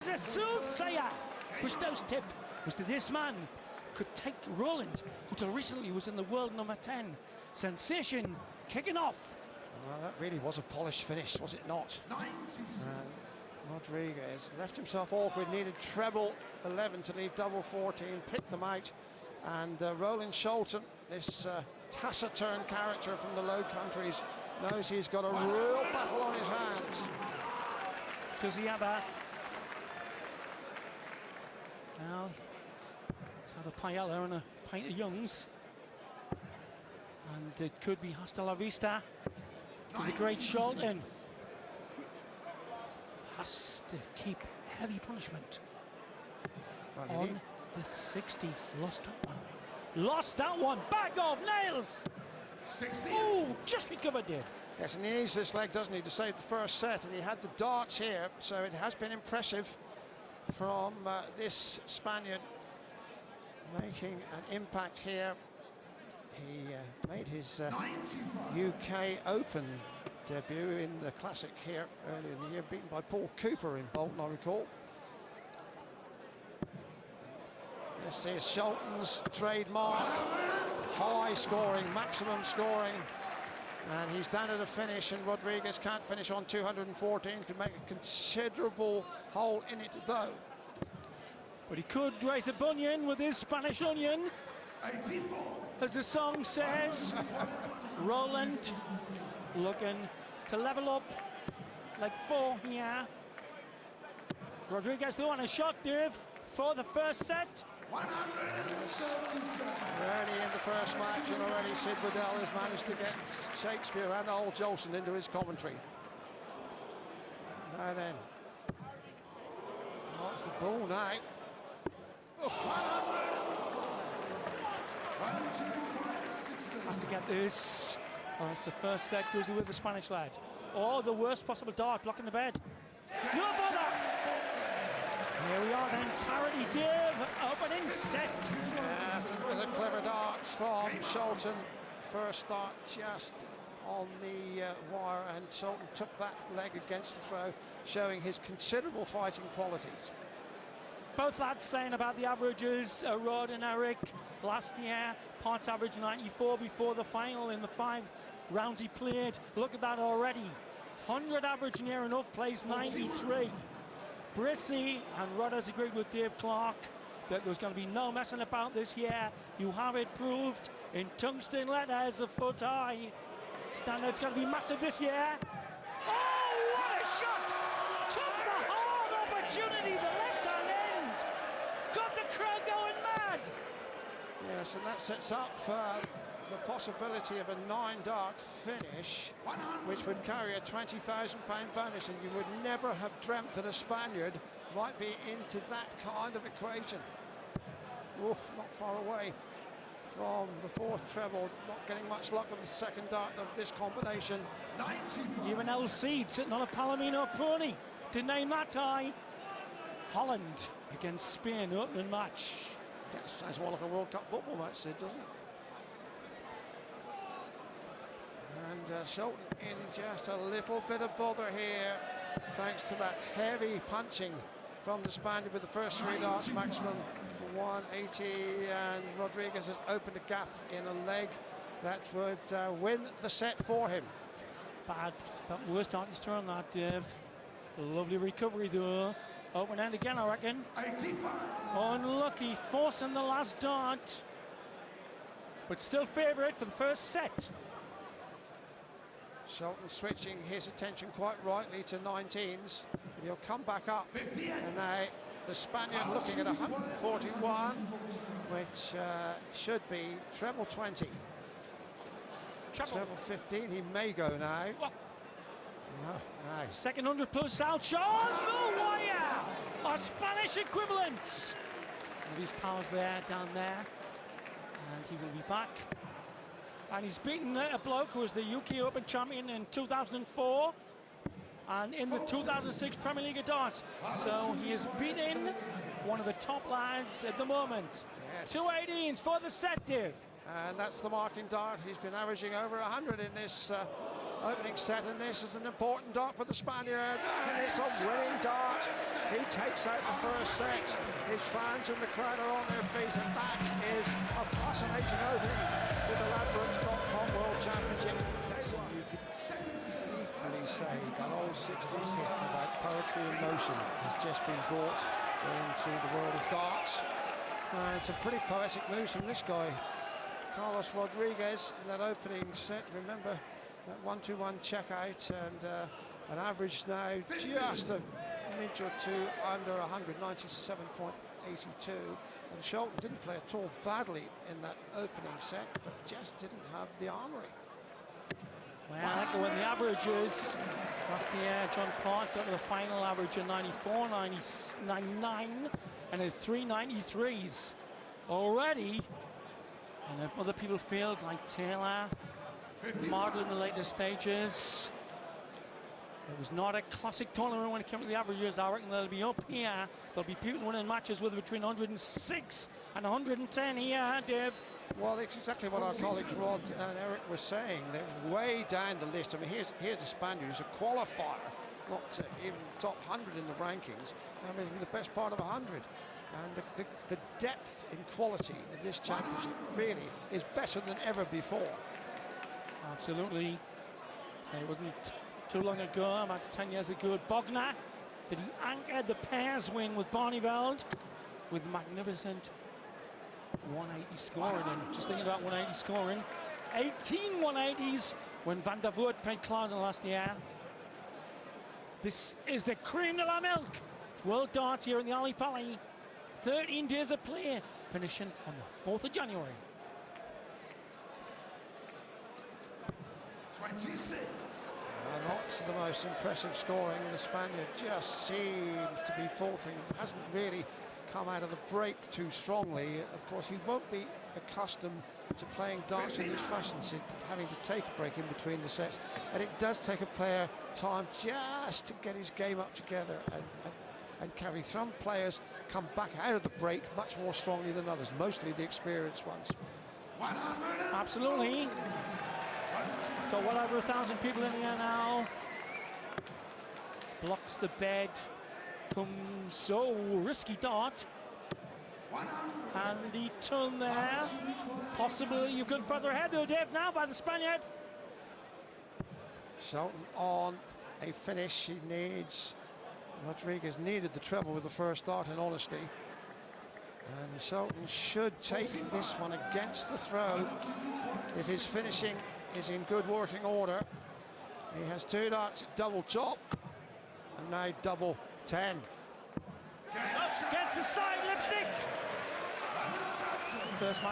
a soothsayer. Cousteau's tip was that this man could take Roland, who till recently was in the world number 10. Sensation kicking off. Well, that really was a polished finish, was it not? Rodriguez left himself awkward, needed treble 11 to leave double 14, picked them out. And Roland Scholten, this taciturn character from the Low Countries, knows he's got a real battle on his hands. Does he have a... Well, it's had a paella and a pint of Young's. And it could be hasta la vista to the great Scholten. Has to keep heavy punishment on the 60. Lost that one. Lost that one. Back off, nails. 60. Oh, just recovered, Dave. Yes, and he needs this leg, doesn't he, to save the first set, and he had the darts here, so it has been impressive from this Spaniard making an impact here. He made his UK Open debut in the Classic here earlier in the year, beaten by Paul Cooper in Bolton, I recall. This is Scholten's trademark, high scoring, maximum scoring, and he's down at a finish, and Rodriguez can't finish on 214 to make a considerable hole in it though. But he could raise a bunion with his Spanish onion. 84. As the song says, Roland looking to level up like 4 here. Rodriguez though on a shot, Dave, for the first set. 137. Early in the first match, and already Sid Waddell has managed to get Shakespeare and old Jolson into his commentary. Now then, what's the ball now? Has to get this. Oh, it's the first set, goes with the Spanish lad. Oh, the worst possible dart, blocking the bed. No bother! Here we are then, parity Dave, opening set. Yes, it was a clever dart from Scholten. First dart just on the wire, and Scholten took that leg against the throw, showing his considerable fighting qualities. Both lads saying about the averages, Rod and Eric, last year, points average 94 before the final in the 5 rounds he played. Look at that already. 100 average near enough, plays 93. Brissy and Rod has agreed with Dave Clark that there's going to be no messing about this year. You have it proved in tungsten letters, a foot high. Standard's going to be massive this year. Oh, what a shot! Took the whole opportunity, the left-hand end. Got the crowd going mad. Yes, and that sets up the possibility of a 9-dart finish, which would carry a £20,000 bonus, and you would never have dreamt that a Spaniard might be into that kind of equation. Oof, not far away from the 4th treble, not getting much luck with the 2nd dart of this combination. 94. Even LC sitting on a Palomino pony to name that high. Holland against Spain, opening match. That sounds more like a World Cup football match, Sid, doesn't it? And Scholten in just a little bit of bother here, thanks to that heavy punching from the Spaniard with the first 3 darts, maximum 180, and Rodriguez has opened a gap in a leg that would win the set for him. Bad, but worst dart he's thrown that, Dave. Lovely recovery though. Open end again, I reckon. 85. Unlucky, forcing the last dart. But still favourite for the first set. Scholten switching his attention quite rightly to 19s. But he'll come back up. 58. And now the Spaniard looking at 141, which should be treble 20. Treble 15, he may go now. Oh. No. Second 100 plus out shot. Oh, the wire! Our Spanish equivalent. One of his pals there, down there. And he will be back. And he's beaten a bloke who was the UK Open champion in 2004 and in the 2006 Premier League of Darts. So he is beating one of the top lads at the moment. Yes. 218s for the set, Dave. And that's the marking dart. He's been averaging over 100 in this opening set, and this is an important dart for the Spaniard. And it's a winning dart. He takes out the first set. His fans and the crowd are on their feet, and that is a fascinating opening to the Ladbrokes.com World Championship. You could equally say that old 60s hit about poetry in motion has just been brought into the world of darts. It's a pretty poetic moves from this guy, Carlos Rodriguez, in that opening set. Remember that 1-2-1 check out, and an average now just a midge or two under 197.82. And Scholten didn't play at all badly in that opening set, but just didn't have the armoury. Well, I think when the averages last year, John Park got to the final average of 94, 99, and at 393s already. And other people field like Taylor, Martel in the later stages. It was not a classic tournament when it came to the averages. I reckon they'll be up here. There'll be people winning matches with between 106 and 110 here, Dave. Well, that's exactly what our colleagues Rod and Eric were saying. They're way down the list. I mean, here's a Spaniard who's a qualifier, not even top 100 in the rankings. I mean, the best part of 100. And the depth in quality of this championship really is better than ever before. Absolutely. So it wasn't too long ago, about 10 years ago, Bogner, that he anchored the pairs win with Barneveld with magnificent 180 scoring. And just thinking about 180 scoring, 18 180s when Van der Voort played Klaasen last year. This is the cream de la milk. World Darts here in the Ali Pali. 13 days of play, finishing on the 4th of January. 26. Not the most impressive scoring. The Spaniard just seemed to be faltering. Hasn't really come out of the break too strongly. Of course, he won't be accustomed to playing darts in this fashion, having to take a break in between the sets. And it does take a player time just to get his game up together and carry. Some players come back out of the break much more strongly than others, mostly the experienced ones. Absolutely. Got well over 1,000 people in here now. Blocks the bed. Comes so risky dart. Handy turn there. Possibly you've gone further ahead though, Dave, now by the Spaniard. Scholten on a finish. He needs, Rodriguez needed the treble with the first dart, in honesty. And Scholten should take this one against the throw if his finishing is in good working order. He has 2 darts at double top and now double 10. Against the side, lipstick. First